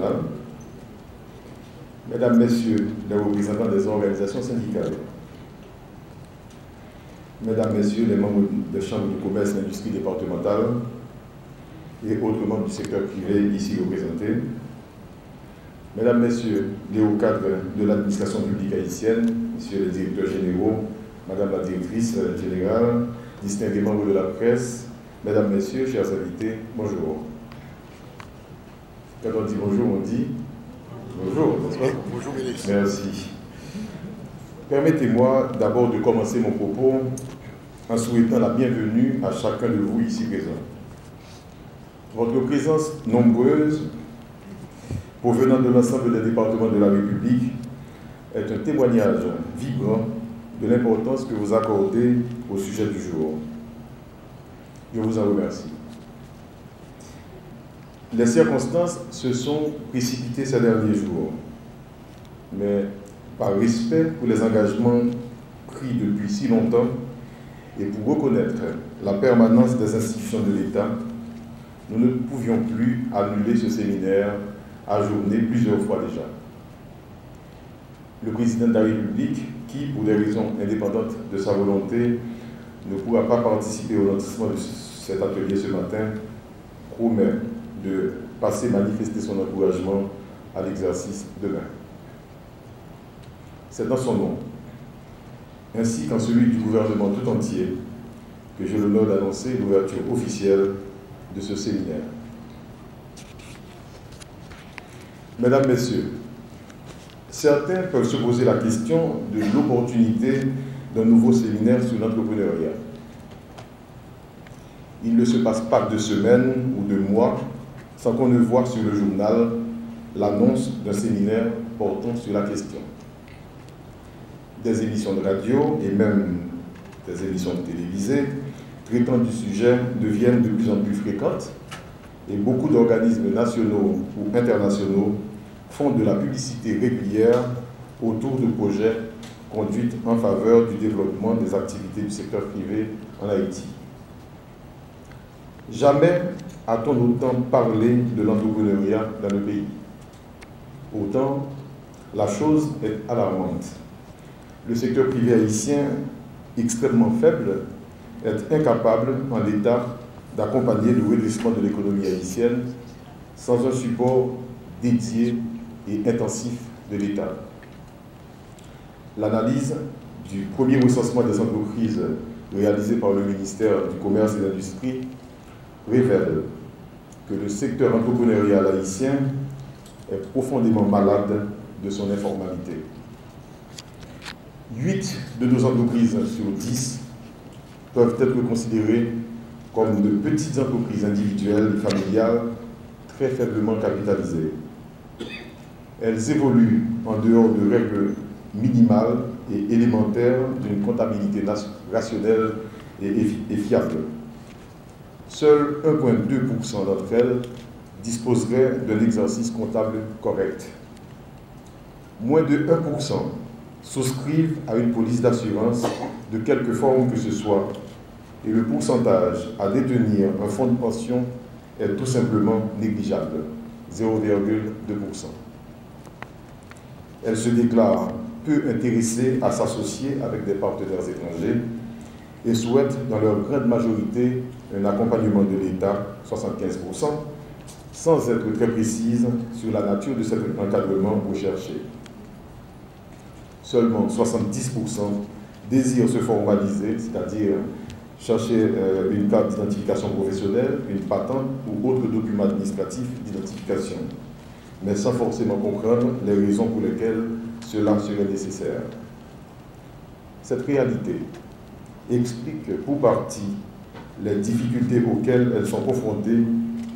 nationale, Mesdames, Messieurs les représentants des organisations syndicales, Mesdames, Messieurs les membres des chambres de commerce et d'industrie départementales et autres membres du secteur privé ici représentés, Mesdames, Messieurs les hauts cadres de l'administration publique haïtienne, Messieurs les directeurs généraux, Madame la directrice générale, distingués membres de la presse, Mesdames, Messieurs, chers invités, bonjour. Quand on dit bonjour, on dit bonjour, n'est-ce pas? Bonjour, ministre. Merci. Permettez-moi d'abord de commencer mon propos en souhaitant la bienvenue à chacun de vous ici présents. Votre présence nombreuse, provenant de l'ensemble des départements de la République, est un témoignage vibrant de l'importance que vous accordez au sujet du jour. Je vous en remercie. Les circonstances se sont précipitées ces derniers jours, mais par respect pour les engagements pris depuis si longtemps et pour reconnaître la permanence des institutions de l'État, nous ne pouvions plus annuler ce séminaire ajourné plusieurs fois déjà. Le président de la République, qui, pour des raisons indépendantes de sa volonté, ne pourra pas participer au lancement de cet atelier ce matin, promet de passer manifester son encouragement à l'exercice demain. C'est dans son nom, ainsi qu'en celui du gouvernement tout entier, que j'ai l'honneur d'annoncer l'ouverture officielle de ce séminaire. Mesdames, Messieurs, certains peuvent se poser la question de l'opportunité d'un nouveau séminaire sur l'entrepreneuriat. Il ne se passe pas de semaines ou de mois sans qu'on ne voit sur le journal l'annonce d'un séminaire portant sur la question. Des émissions de radio et même des émissions télévisées traitant du sujet deviennent de plus en plus fréquentes et beaucoup d'organismes nationaux ou internationaux font de la publicité régulière autour de projets conduits en faveur du développement des activités du secteur privé en Haïti. Jamais a-t-on autant parlé de l'entrepreneuriat dans le pays. Pourtant, la chose est alarmante. Le secteur privé haïtien, extrêmement faible, est incapable en l'état d'accompagner le redressement de l'économie haïtienne sans un support dédié et intensif de l'État. L'analyse du premier recensement des entreprises réalisé par le ministère du Commerce et de l'Industrie révèle que le secteur entrepreneurial haïtien est profondément malade de son informalité. 8 de nos entreprises sur 10 peuvent être considérées comme de petites entreprises individuelles et familiales très faiblement capitalisées. Elles évoluent en dehors de règles minimales et élémentaires d'une comptabilité rationnelle et fiable. Seul 1,2% d'entre elles disposeraient d'un exercice comptable correct. Moins de 1% souscrivent à une police d'assurance de quelque forme que ce soit, et le pourcentage à détenir un fonds de pension est tout simplement négligeable, 0,2%. Elles se déclarent peu intéressées à s'associer avec des partenaires étrangers et souhaitent dans leur grande majorité un accompagnement de l'État, 75%, sans être très précise sur la nature de cet encadrement recherché. Seulement 70% désirent se formaliser, c'est-à-dire chercher une carte d'identification professionnelle, une patente ou autre document administratif d'identification, mais sans forcément comprendre les raisons pour lesquelles cela serait nécessaire. Cette réalité explique pour partie les difficultés auxquelles elles sont confrontées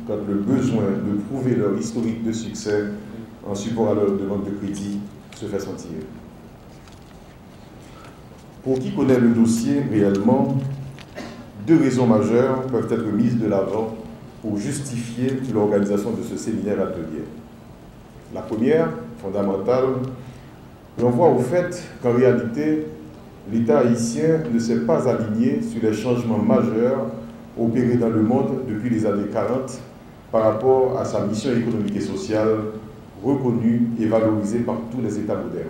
quand le besoin de prouver leur historique de succès en support à leur demande de crédit se fait sentir. Pour qui connaît le dossier réellement, 2 raisons majeures peuvent être mises de l'avant pour justifier l'organisation de ce séminaire atelier. La première, fondamentale, renvoie au fait qu'en réalité, l'État haïtien ne s'est pas aligné sur les changements majeurs opérés dans le monde depuis les années 40 par rapport à sa mission économique et sociale reconnu et valorisé par tous les États modernes.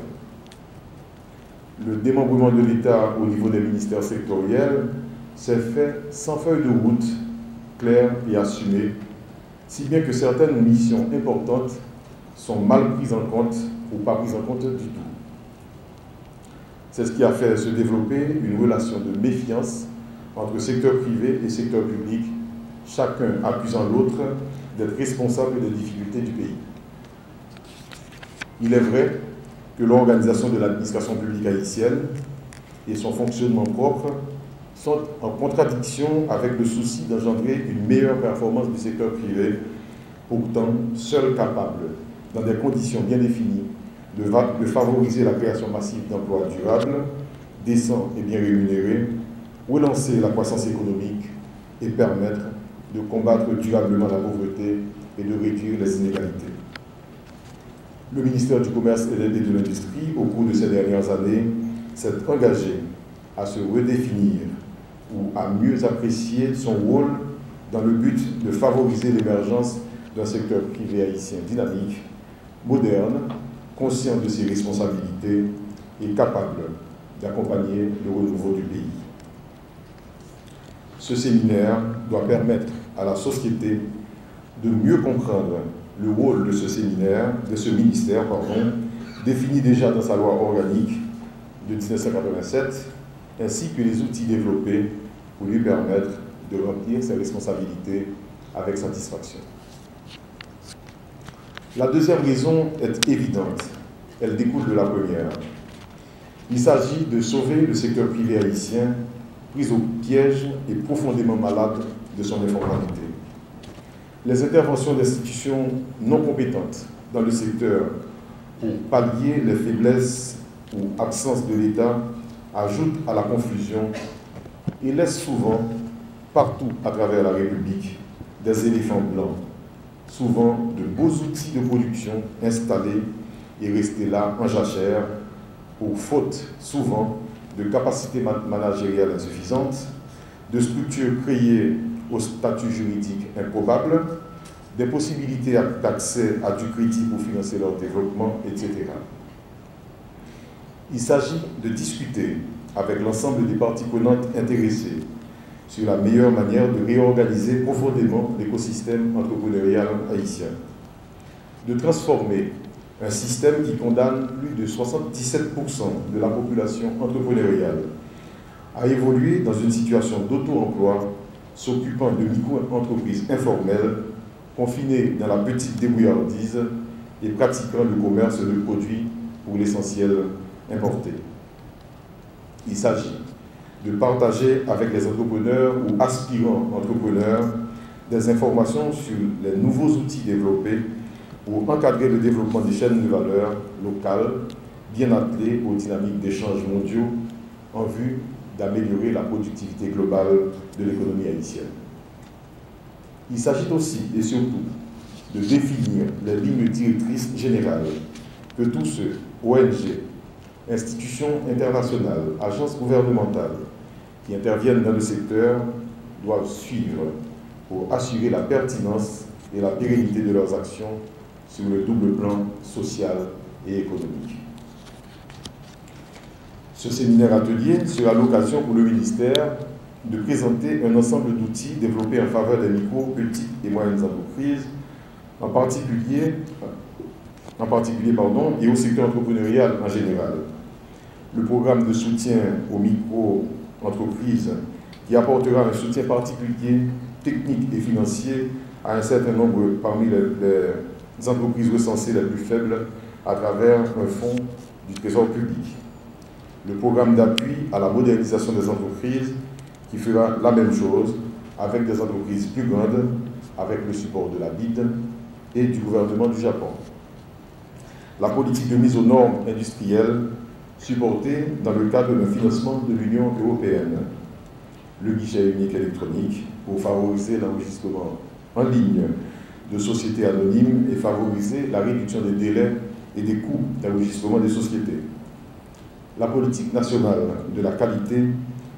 Le démembrement de l'État au niveau des ministères sectoriels s'est fait sans feuille de route claire et assumée, si bien que certaines missions importantes sont mal prises en compte ou pas prises en compte du tout. C'est ce qui a fait se développer une relation de méfiance entre secteur privé et secteur public, chacun accusant l'autre d'être responsable des difficultés du pays. Il est vrai que l'organisation de l'administration publique haïtienne et son fonctionnement propre sont en contradiction avec le souci d'engendrer une meilleure performance du secteur privé, pourtant seul capable, dans des conditions bien définies, de favoriser la création massive d'emplois durables, décents et bien rémunérés, relancer la croissance économique et permettre de combattre durablement la pauvreté et de réduire les inégalités. Le ministère du Commerce et de l'Industrie, au cours de ces dernières années, s'est engagé à se redéfinir ou à mieux apprécier son rôle dans le but de favoriser l'émergence d'un secteur privé haïtien dynamique, moderne, conscient de ses responsabilités et capable d'accompagner le renouveau du pays. Ce séminaire doit permettre à la société de mieux comprendre le rôle de ce ministère, défini déjà dans sa loi organique de 1987, ainsi que les outils développés pour lui permettre de remplir ses responsabilités avec satisfaction. La deuxième raison est évidente, elle découle de la première. Il s'agit de sauver le secteur privé haïtien, pris au piège et profondément malade de son informalité. Les interventions d'institutions non compétentes dans le secteur pour pallier les faiblesses ou absences de l'État ajoutent à la confusion et laissent souvent, partout à travers la République, des éléphants blancs, souvent de beaux outils de production installés et restés là en jachère, pour faute souvent de capacités managériales insuffisantes, de structures créées au statut juridique improbable, des possibilités d'accès à du crédit pour financer leur développement, etc. Il s'agit de discuter avec l'ensemble des parties prenantes intéressées sur la meilleure manière de réorganiser profondément l'écosystème entrepreneurial haïtien, de transformer un système qui condamne plus de 77% de la population entrepreneuriale à évoluer dans une situation d'auto-emploi, s'occupant de micro-entreprises informelles, confinées dans la petite débrouillardise et pratiquant le commerce de produits pour l'essentiel importés. Il s'agit de partager avec les entrepreneurs ou aspirants entrepreneurs des informations sur les nouveaux outils développés pour encadrer le développement des chaînes de valeur locales, bien attelées aux dynamiques d'échanges mondiaux en vue d'améliorer la productivité globale de l'économie haïtienne. Il s'agit aussi et surtout de définir les lignes directrices générales que tous ceux, ONG, institutions internationales, agences gouvernementales qui interviennent dans le secteur doivent suivre pour assurer la pertinence et la pérennité de leurs actions sur le double plan social et économique. Ce séminaire atelier sera l'occasion pour le ministère de présenter un ensemble d'outils développés en faveur des micro, petites et moyennes entreprises, en particulier et au secteur entrepreneurial en général. Le programme de soutien aux micro-entreprises qui apportera un soutien particulier, technique et financier à un certain nombre parmi les entreprises recensées les plus faibles à travers un fonds du Trésor public. Le programme d'appui à la modernisation des entreprises qui fera la même chose avec des entreprises plus grandes, avec le support de la BID et du gouvernement du Japon. La politique de mise aux normes industrielles supportée dans le cadre d'un financement de l'Union européenne. Le guichet unique électronique pour favoriser l'enregistrement en ligne de sociétés anonymes et favoriser la réduction des délais et des coûts d'enregistrement des sociétés. La politique nationale de la qualité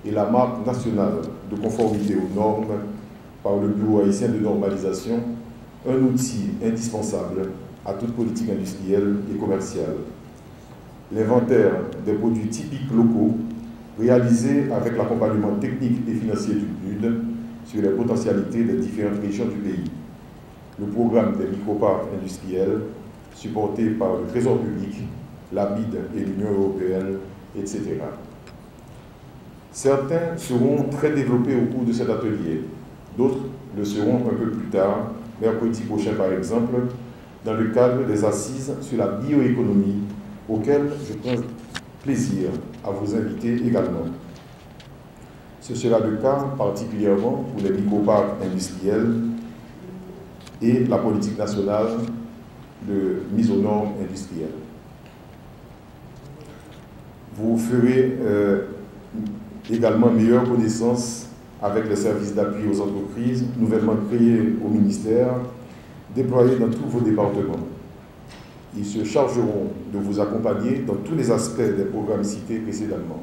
et la marque nationale de conformité aux normes par le Bureau haïtien de normalisation, un outil indispensable à toute politique industrielle et commerciale. L'inventaire des produits typiques locaux réalisé avec l'accompagnement technique et financier du PNUD sur les potentialités des différentes régions du pays. Le programme des microparcs industriels supporté par le Trésor public, la BID et l'Union européenne, etc. Certains seront très développés au cours de cet atelier, d'autres le seront un peu plus tard, mercredi prochain par exemple, dans le cadre des assises sur la bioéconomie, auxquelles je prends plaisir à vous inviter également. Ce sera le cas particulièrement pour les microparcs industriels et la politique nationale de mise aux normes industrielles. Vous ferez également meilleure connaissance avec les services d'appui aux entreprises nouvellement créés au ministère, déployés dans tous vos départements. Ils se chargeront de vous accompagner dans tous les aspects des programmes cités précédemment.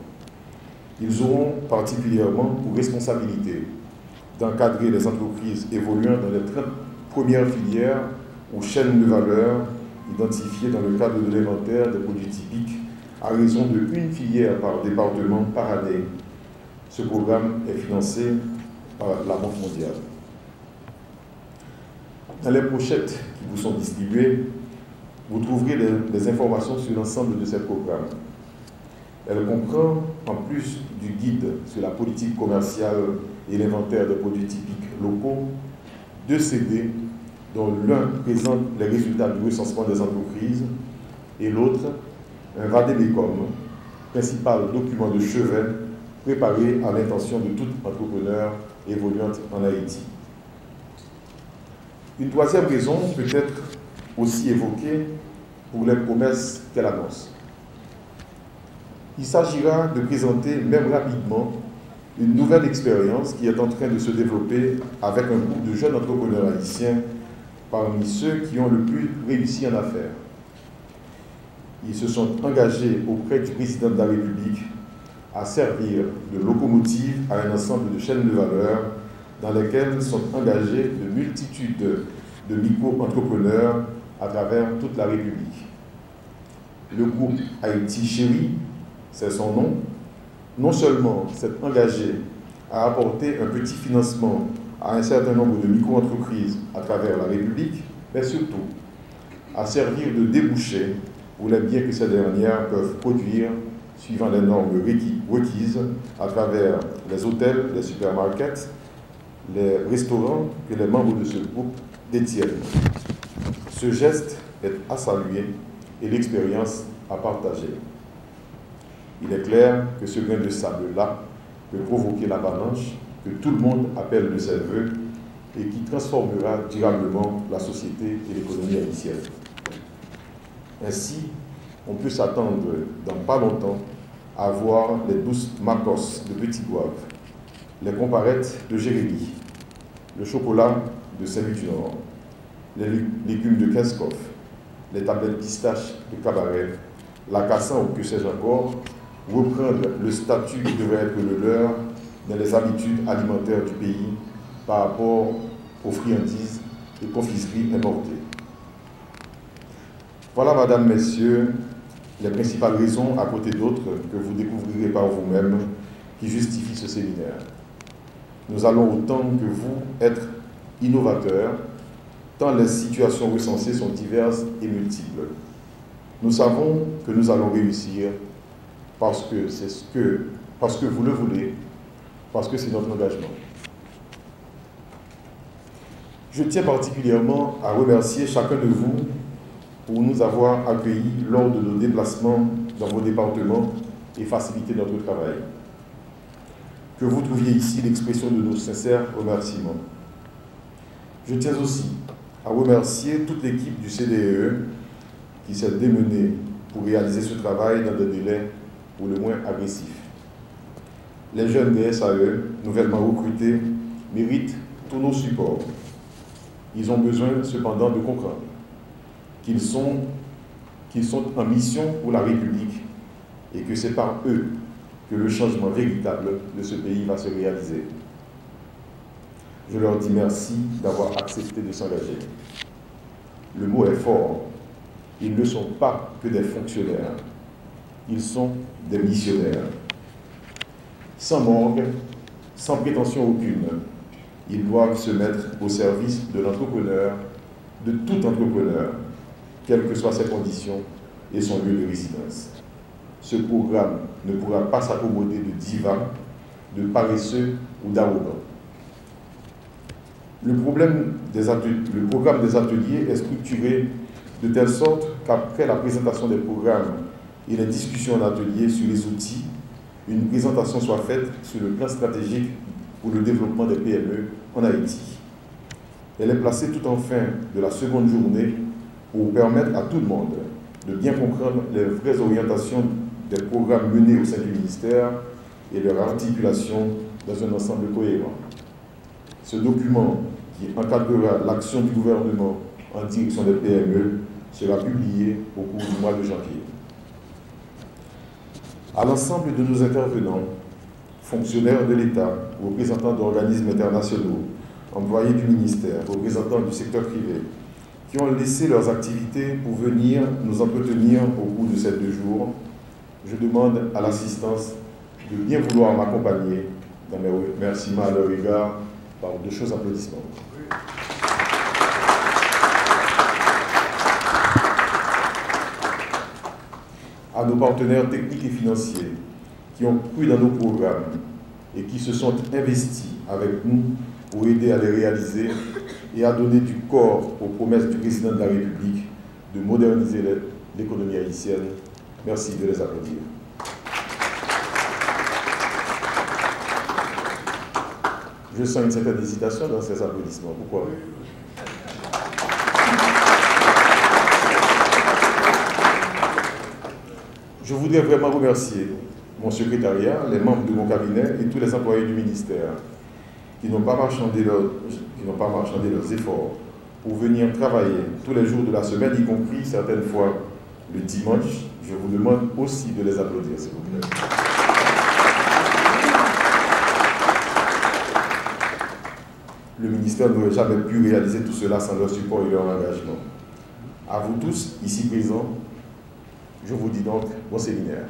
Ils auront particulièrement pour responsabilité d'encadrer les entreprises évoluant dans les 30 premières filières ou chaînes de valeur identifiées dans le cadre de l'inventaire des produits typiques à raison de une filière par département par année. Ce programme est financé par la Banque mondiale. Dans les pochettes qui vous sont distribuées, vous trouverez des informations sur l'ensemble de ces programmes. Elle comprend, en plus du guide sur la politique commerciale et l'inventaire des produits typiques locaux, 2 CD, dont l'un présente les résultats du recensement des entreprises et l'autre, un vademecum, principal document de chevet préparé à l'intention de tout entrepreneur évoluant en Haïti. Une troisième raison peut être aussi évoquée pour les promesses qu'elle annonce. Il s'agira de présenter, même rapidement, une nouvelle expérience qui est en train de se développer avec un groupe de jeunes entrepreneurs haïtiens parmi ceux qui ont le plus réussi en affaires. Ils se sont engagés auprès du président de la République à servir de locomotive à un ensemble de chaînes de valeur dans lesquelles sont engagés de multitudes de micro-entrepreneurs à travers toute la République. Le groupe Haïti Chéri, c'est son nom, non seulement s'est engagé à apporter un petit financement à un certain nombre de micro-entreprises à travers la République, mais surtout à servir de débouché pour les biens que ces dernières peuvent produire suivant les normes requises à travers les hôtels, les supermarkets, les restaurants que les membres de ce groupe détiennent. Ce geste est à saluer et l'expérience à partager. Il est clair que ce grain de sable-là peut provoquer l'avalanche que tout le monde appelle de ses voeux et qui transformera durablement la société et l'économie haïtienne. Ainsi, on peut s'attendre dans pas longtemps à voir les douces macos de Petit Goave, les comparettes de Jérémy, le chocolat de Saint-Louis-du-Nord, les légumes de Kinskov, les tablettes pistaches de Cabaret, la cassan ou que sais-je encore, reprendre le statut qui devrait être le leur dans les habitudes alimentaires du pays par rapport aux friandises et confiseries importées. Voilà, Madame, Messieurs, les principales raisons, à côté d'autres, que vous découvrirez par vous-même, qui justifient ce séminaire. Nous allons autant que vous être innovateurs, tant les situations recensées sont diverses et multiples. Nous savons que nous allons réussir parce que vous le voulez, parce que c'est notre engagement. Je tiens particulièrement à remercier chacun de vous pour nous avoir accueillis lors de nos déplacements dans vos départements et faciliter notre travail. Que vous trouviez ici l'expression de nos sincères remerciements. Je tiens aussi à remercier toute l'équipe du CDE qui s'est démenée pour réaliser ce travail dans des délais pour le moins agressifs. Les jeunes des SAE, nouvellement recrutés, méritent tous nos supports. Ils ont besoin cependant de comprendre qu'ils sont en mission pour la République et que c'est par eux que le changement véritable de ce pays va se réaliser. Je leur dis merci d'avoir accepté de s'engager. Le mot est fort, ils ne sont pas que des fonctionnaires, ils sont des missionnaires. Sans manque, sans prétention aucune, ils doivent se mettre au service de l'entrepreneur, de tout entrepreneur, quelles que soient ses conditions et son lieu de résidence. Ce programme ne pourra pas s'accommoder de divas, de paresseux ou d'arrogants. Le programme des ateliers est structuré de telle sorte qu'après la présentation des programmes et les discussions en atelier sur les outils, une présentation soit faite sur le plan stratégique pour le développement des PME en Haïti. Elle est placée tout en fin de la seconde journée pour permettre à tout le monde de bien comprendre les vraies orientations des programmes menés au sein du ministère et leur articulation dans un ensemble cohérent. Ce document qui encadrera l'action du gouvernement en direction des PME sera publié au cours du mois de janvier. À l'ensemble de nos intervenants, fonctionnaires de l'État, représentants d'organismes internationaux, employés du ministère, représentants du secteur privé, qui ont laissé leurs activités pour venir nous entretenir au cours de ces 2 jours, je demande à l'assistance de bien vouloir m'accompagner dans mes remerciements à leur égard par de chauds applaudissements. À nos partenaires techniques et financiers qui ont cru dans nos programmes et qui se sont investis avec nous pour aider à les réaliser et à donner du corps aux promesses du président de la République de moderniser l'économie haïtienne. Merci de les applaudir. Je sens une certaine hésitation dans ces applaudissements. Pourquoi? Je voudrais vraiment remercier mon secrétariat, les membres de mon cabinet et tous les employés du ministère qui n'ont pas marchandé leurs efforts pour venir travailler tous les jours de la semaine, y compris certaines fois le dimanche. Je vous demande aussi de les applaudir, s'il vous plaît. Le ministère n'aurait jamais pu réaliser tout cela sans leur support et leur engagement. À vous tous, ici présents, je vous dis donc bon séminaire.